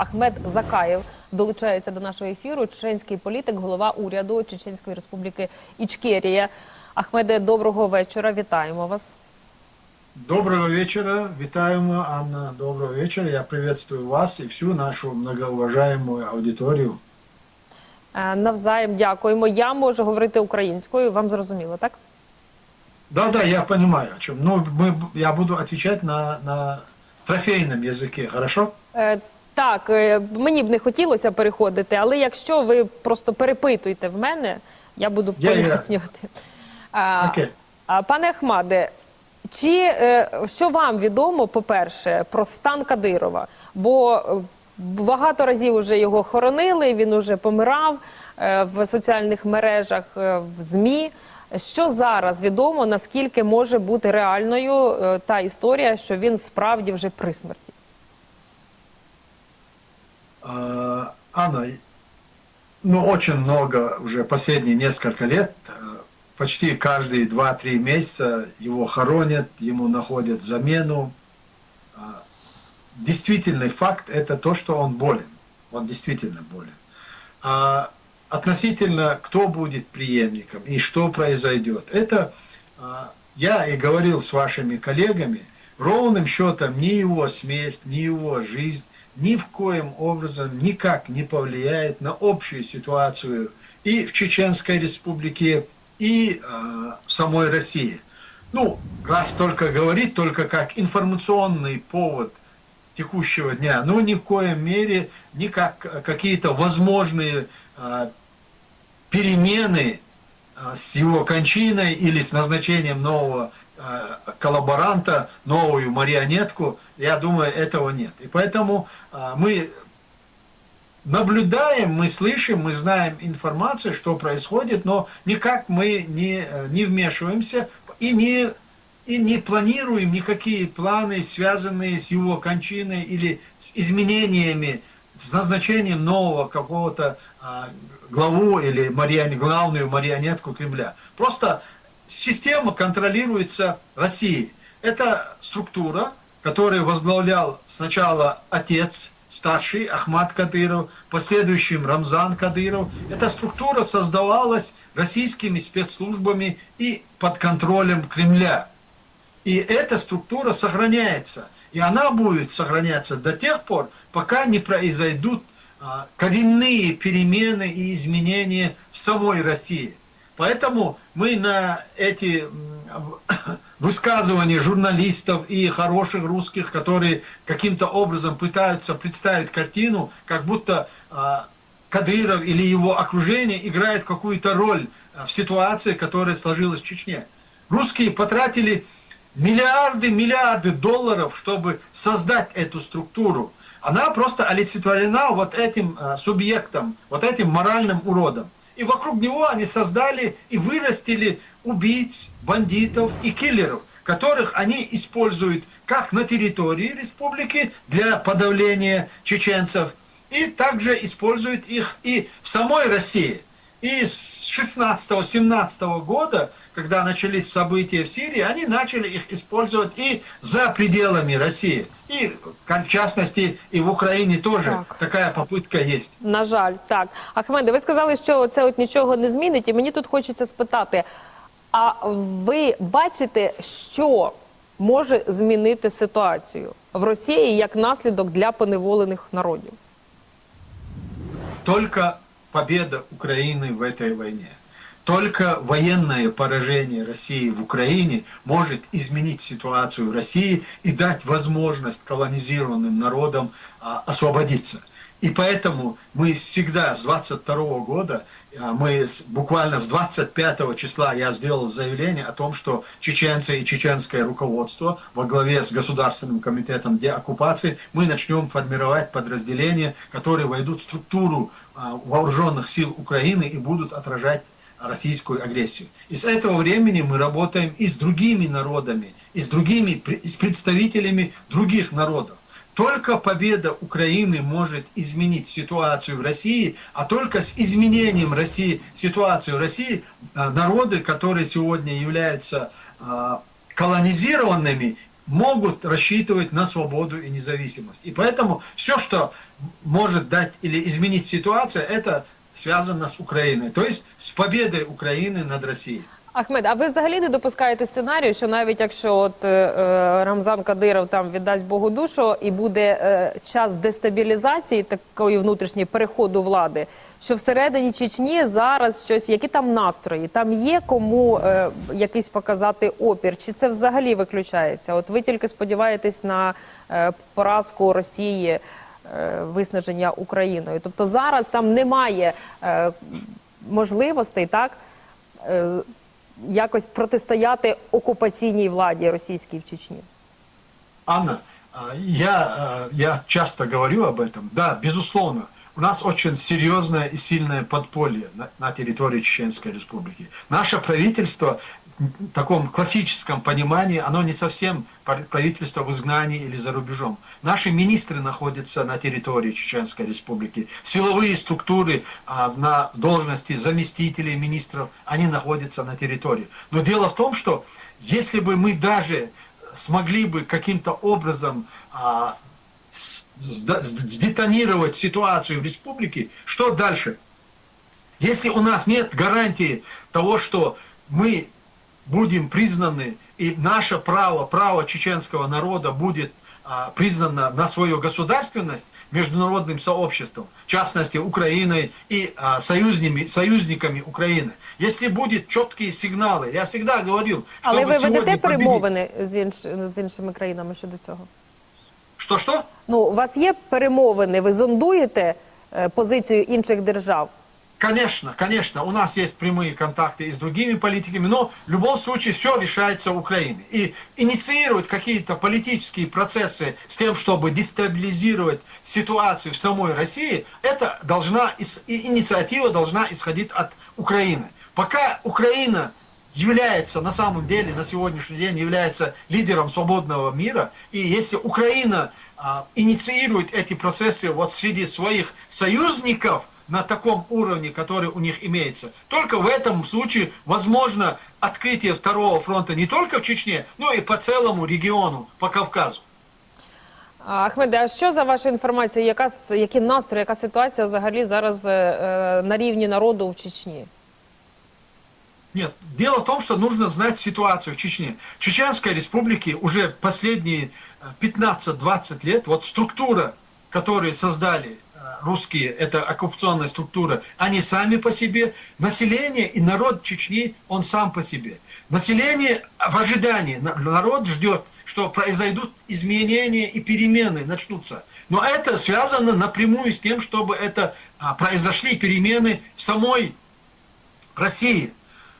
Ахмед Закаєв долучається до нашого ефіру. Чеченський політик, голова уряду Чеченської республіки Ічкерія. Ахмеде, доброго вечора. Вітаємо вас. Доброго вечера, витаем, Анна, доброго вечера. Я приветствую вас и всю нашу многоуважаемую аудиторию. Навзаєм дякуємо. Я можу говорити українською, вам зрозуміло, так? Да, я понимаю о чем. Ну, я буду отвечать на трофейном языке, хорошо? Так, мені б не хотілося переходити, але якщо ви просто перепитуєте в мене, я буду пояснювати. Окей. Пане Ахмаде, що вам відомо, по-перше, про стан Кадирова? Бо багато разів вже його хоронили, він уже помирав в соціальних мережах, в ЗМІ. Що зараз відомо, наскільки може бути реальною та історія, що він справді вже при смерті? Анна, очень много уже последние несколько лет, почти каждые 2-3 месяца его хоронят, ему находят замену. Действительный факт – это то, что он болен. Он действительно болен. Относительно, кто будет преемником и что произойдет, это я и говорил с вашими коллегами, ровным счетом ни его смерть, ни его жизнь ни в коем образом никак не повлияет на общую ситуацию и в Чеченской Республике, и в самой России. Ну, раз только говорить, только как информационный повод текущего дня, но ни в коем мере, ни как какие-то возможные перемены с его кончиной или с назначением нового коллаборанта, новую марионетку, я думаю, этого нет. И поэтому мы наблюдаем, мы слышим, мы знаем информацию, что происходит, но никак мы не вмешиваемся и не планируем никакие планы, связанные с его кончиной или с изменениями, с назначением нового какого-то главу или главную марионетку Кремля. Просто система контролируется Россией. Это структура, которую возглавлял сначала отец, старший Ахмад Кадыров, последующим Рамзан Кадыров. Эта структура создавалась российскими спецслужбами и под контролем Кремля. И эта структура сохраняется. И она будет сохраняться до тех пор, пока не произойдут коренные перемены и изменения в самой России. Поэтому мы на эти высказывания журналистов и хороших русских, которые каким-то образом пытаются представить картину, как будто Кадыров или его окружение играет какую-то роль в ситуации, которая сложилась в Чечне. Русские потратили миллиарды долларов, чтобы создать эту структуру. Она просто олицетворена вот этим субъектом, вот этим моральным уродом. И вокруг него они создали и вырастили убийц, бандитов и киллеров, которых они используют как на территории республики для подавления чеченцев, и также используют их и в самой России. И с 16-17 года, когда начались события в Сирии, они начали их использовать и за пределами России. І, в частності, і в Україні теж така попитка є. На жаль, так. Ахмеде, ви сказали, що це нічого не змінить, і мені тут хочеться спитати, а ви бачите, що може змінити ситуацію в Росії як наслідок для поневолених народів? Только победа Украины в этой войне. Только военное поражение России в Украине может изменить ситуацию в России и дать возможность колонизированным народам освободиться. И поэтому мы всегда с 22 года, буквально с 25 числа я сделал заявление о том, что чеченцы и чеченское руководство во главе с Государственным комитетом деоккупации мы начнем формировать подразделения, которые войдут в структуру вооруженных сил Украины и будут отражать российскую агрессию. И с этого времени мы работаем и с другими народами, и с представителями других народов. Только победа Украины может изменить ситуацию в России, а только с изменением ситуации в России народы, которые сегодня являются колонизированными, могут рассчитывать на свободу и независимость. И поэтому все, что может дать или изменить ситуацию, это связано с Украиной. То есть с победой Украины над Россией. Ахмед, а ви взагалі не допускаєте сценарію, що навіть якщо от Рамзан Кадиров там віддасть Богу душу і буде час дестабілізації такої внутрішньої переходу влади, що всередині Чечні зараз щось, які там настрої, там є кому якийсь показати опір, чи це взагалі виключається? От ви тільки сподіваєтесь на поразку Росії, виснаження Україною. Тобто зараз там немає можливостей, так, якось протистояти окупаційній владі російській в Чечні? Анна, я часто говорю об этом. Да, безусловно, у нас очень серьезное и сильное подполье на территории Чеченской Республики. Наше правительство в таком классическом понимании, оно не совсем правительство в изгнании или за рубежом. Наши министры находятся на территории Чеченской Республики. Силовые структуры на должности заместителей министров, они находятся на территории. Но дело в том, что если бы мы даже смогли бы каким-то образом сдетонировать ситуацию в республике, что дальше? Если у нас нет гарантии того, что мы будем признаны, и наше право чеченского народа будет признано на свою государственность международным сообществом, в частности Украиной и союзниками Украины. Если будут четкие сигналы, я всегда говорил, что Але ви ведете победить... перемовини з іншими країнами щодо цього? Что? Ну, у вас є перемовини, ви зондуєте позицію інших держав? Конечно, у нас есть прямые контакты и с другими политиками, но в любом случае все решается в Украине. И инициировать какие-то политические процессы с тем, чтобы дестабилизировать ситуацию в самой России, инициатива должна исходить от Украины. Пока Украина является на самом деле, на сегодняшний день является лидером свободного мира, и если Украина инициирует эти процессы вот среди своих союзников, на таком уровне, который у них имеется. Только в этом случае возможно открытие второго фронта не только в Чечне, но и по целому региону, по Кавказу. Ахмеде, а що за вашою інформацією, які настрої, яка ситуація взагалі зараз на рівні народу в Чечні? Нет, дело в том, что нужно знать ситуацию в Чечне. В Чеченской республике уже последние 15-20 лет вот структура, которую создали русские, это оккупационная структура, они сами по себе, население и народ Чечни, он сам по себе. Население в ожидании, народ ждет, что произойдут изменения и перемены начнутся. Но это связано напрямую с тем, чтобы произошли перемены в самой России.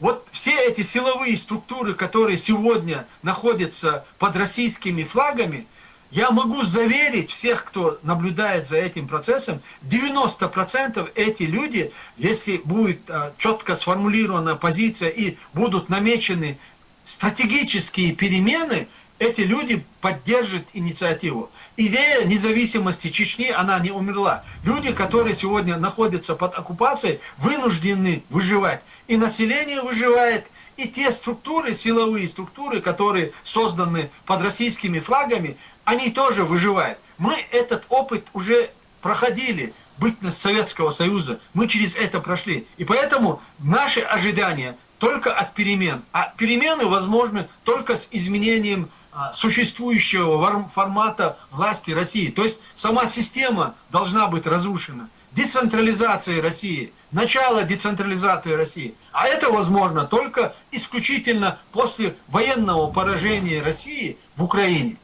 Вот все эти силовые структуры, которые сегодня находятся под российскими флагами, я могу заверить всех, кто наблюдает за этим процессом, 90% эти люди, если будет четко сформулирована позиция и будут намечены стратегические перемены, эти люди поддержат инициативу. Идея независимости Чечни, она не умерла. Люди, которые сегодня находятся под оккупацией, вынуждены выживать. И население выживает, и те структуры, силовые структуры, которые созданы под российскими флагами, они тоже выживают. Мы этот опыт уже проходили, бытность Советского Союза. Мы через это прошли. И поэтому наши ожидания только от перемен. А перемены возможны только с изменением существующего формата власти России. То есть сама система должна быть разрушена. Децентрализация России, начало децентрализации России. А это возможно только исключительно после военного поражения России в Украине.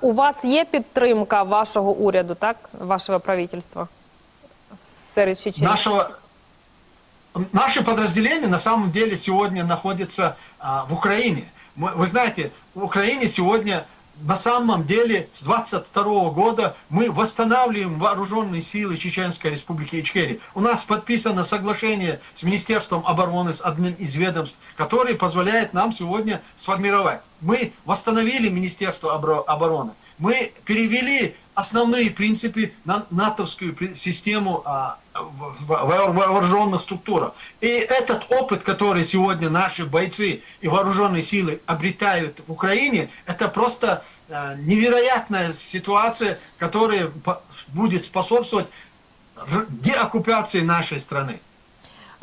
У вас є підтримка вашого уряду, так? Вашого правительства серед чеченців? Наши подразделения на самом деле сегодня находятся в Украине. Вы знаете, в Украине сегодня на самом деле с 22 года мы восстанавливаем вооруженные силы Чеченской Республики Ичкерия. У нас подписано соглашение с Министерством обороны, с одним из ведомств, которое позволяет нам сегодня сформировать. Мы восстановили Министерство обороны. Мы перевели основные принципы на натовскую систему вооруженных структурах. И этот опыт, который сегодня наши бойцы и вооруженные силы обретают в Украине, это просто невероятная ситуация, которая будет способствовать деоккупации нашей страны.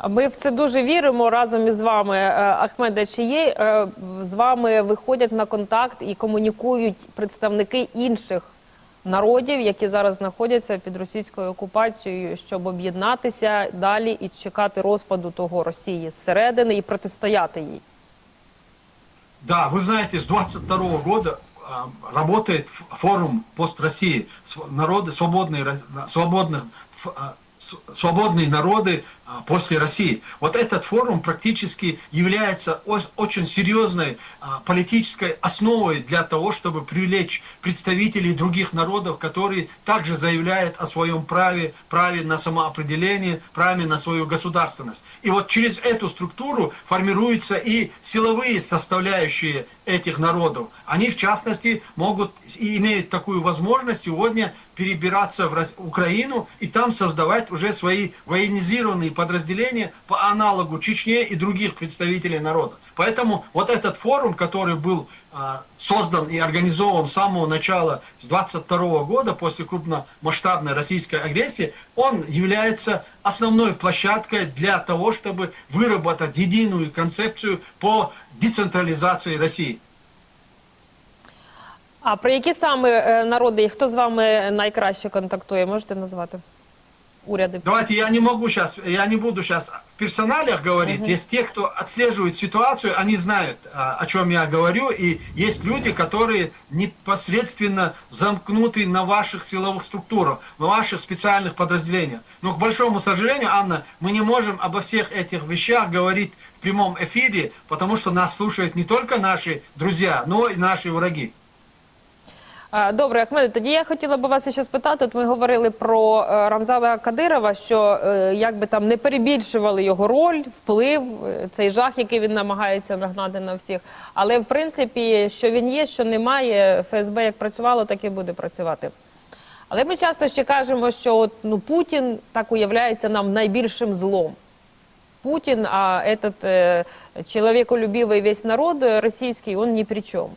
Ми в це дуже віримо разом із вами. Ахмеде, чи є з вами виходять на контакт і комунікують представники інших народів, які зараз знаходяться під російською окупацією, щоб об'єднатися далі і чекати розпаду того Росії зсередини і протистояти їй? Да, вы знаете, с 22 года работает форум «Пост России», народы, свободные народы после России. Вот этот форум практически является очень серьезной политической основой для того, чтобы привлечь представителей других народов, которые также заявляют о своем праве на самоопределение, праве на свою государственность. И вот через эту структуру формируются и силовые составляющие этих народов. Они, в частности, могут и имеют такую возможность сегодня перебираться в Украину и там создавать уже свои военизированные подразделения по аналогу Чечне и других представителей народа. Поэтому вот этот форум, который был создан и организован с самого начала, с 22 года, после крупномасштабной российской агрессии, он является основной площадкой для того, чтобы выработать единую концепцию по децентрализации России. А про які саме народи і хто з вами найкраще контактує, можете назвати? Уряды. Давайте я не буду сейчас в персоналиях говорить. Есть те, кто отслеживает ситуацию, они знают, о чем я говорю, и есть люди, которые непосредственно замкнуты на ваших силовых структурах, на ваших специальных подразделениях. Но, к большому сожалению, Анна, мы не можем обо всех этих вещах говорить в прямом эфире, потому что нас слушают не только наши друзья, но и наши враги. Добре, Ахмеде, тоді я хотіла б вас ще спитати. От ми говорили про Рамзана Кадирова, що як би там не перебільшували його роль, вплив, цей жах, який він намагається нагнати на всіх. Але в принципі, що він є, що немає, ФСБ як працювало, так і буде працювати. Але ми часто ще кажемо, що от, Путін так уявляється нам найбільшим злом. Путін, а этот чоловіколюбивий весь народ російський, він ні при чому.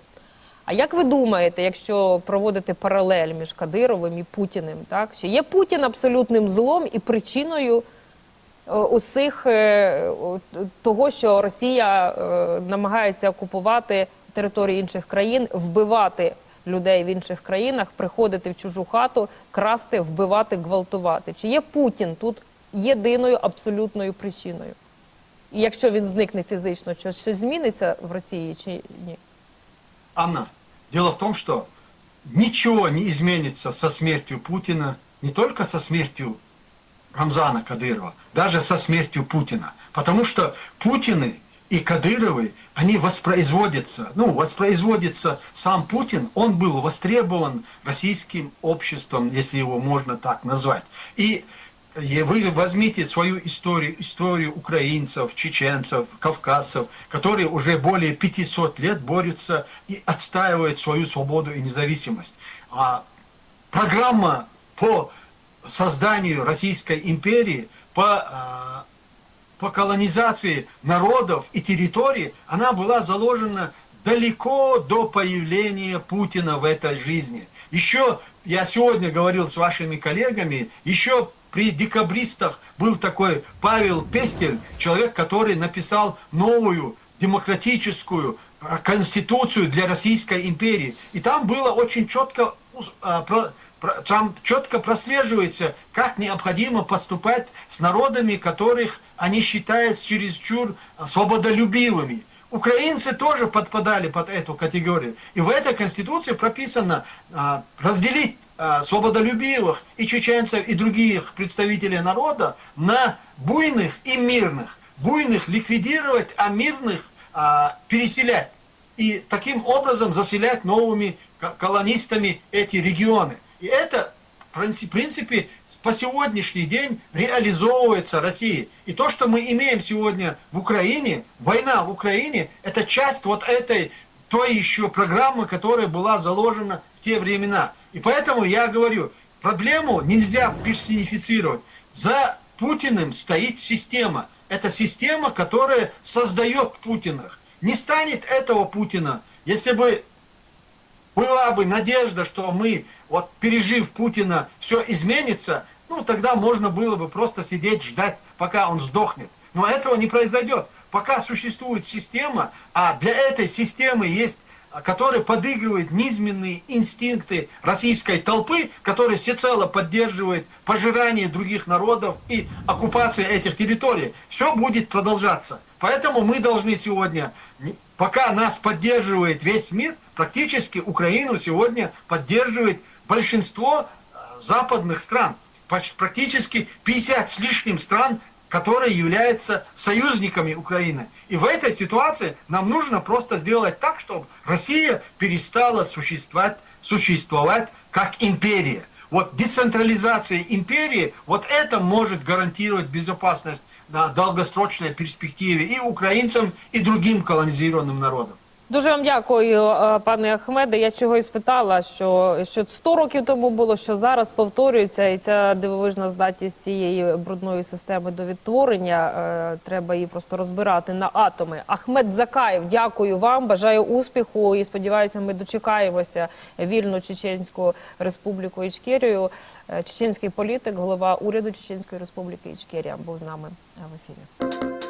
А як ви думаєте, якщо проводити паралель між Кадировим і Путіним, так? Чи є Путін абсолютним злом і причиною усіх того, що Росія намагається окупувати території інших країн, вбивати людей в інших країнах, приходити в чужу хату, красти, вбивати, гвалтувати? Чи є Путін тут єдиною абсолютною причиною? І якщо він зникне фізично, щось зміниться в Росії чи ні? Анна, дело в том, что ничего не изменится со смертью Путина, не только со смертью Рамзана Кадырова, даже со смертью Путина. Потому что Путины и Кадыровы, они воспроизводится сам Путин, он был востребован российским обществом, если его можно так назвать. И вы возьмите свою историю украинцев, чеченцев, кавказцев, которые уже более 500 лет борются и отстаивают свою свободу и независимость. Программа по созданию Российской империи, по колонизации народов и территорий, она была заложена далеко до появления Путина в этой жизни. Еще, я сегодня говорил с вашими коллегами, еще при декабристах был такой Павел Пестель, человек, который написал новую демократическую конституцию для Российской империи. И там было очень четко, прослеживается, как необходимо поступать с народами, которых они считают чересчур свободолюбивыми. Украинцы тоже подпадали под эту категорию. И в этой конституции прописано разделить свободолюбивых и чеченцев, и других представителей народа на буйных и мирных. Буйных ликвидировать, а мирных переселять. И таким образом заселять новыми колонистами эти регионы. И это, в принципе, по сегодняшний день реализовывается Россией. И то, что мы имеем сегодня в Украине, война в Украине, это часть вот этой, той еще программы, которая была заложена в те времена. И поэтому я говорю, проблему нельзя персонифицировать. За Путиным стоит система. Это система, которая создает Путиных. Не станет этого Путина, если бы была бы надежда, что мы, вот пережив Путина, все изменится, ну тогда можно было бы просто сидеть, ждать, пока он сдохнет. Но этого не произойдет. Пока существует система, а для этой системы есть, которая подыгрывает низменные инстинкты российской толпы, которая всецело поддерживает пожирание других народов и оккупацию этих территорий, все будет продолжаться. Поэтому мы должны сегодня, пока нас поддерживает весь мир, практически Украину сегодня поддерживает большинство западных стран. Практически 50 с лишним стран, которые являются союзниками Украины. И в этой ситуации нам нужно просто сделать так, чтобы Россия перестала существовать как империя. Вот децентрализация империи, вот это может гарантировать безопасность на долгосрочной перспективе и украинцам, и другим колонизированным народам. Дуже вам дякую, пане Ахмеде. Я чого і спитала, що 100 років тому було, що зараз повторюється, і ця дивовижна здатність цієї брудної системи до відтворення, треба її просто розбирати на атоми. Ахмед Закаєв, дякую вам, бажаю успіху і сподіваюся, ми дочекаємося вільну Чеченську Республіку Ічкерію. Чеченський політик, голова уряду Чеченської Республіки Ічкерія був з нами в ефірі.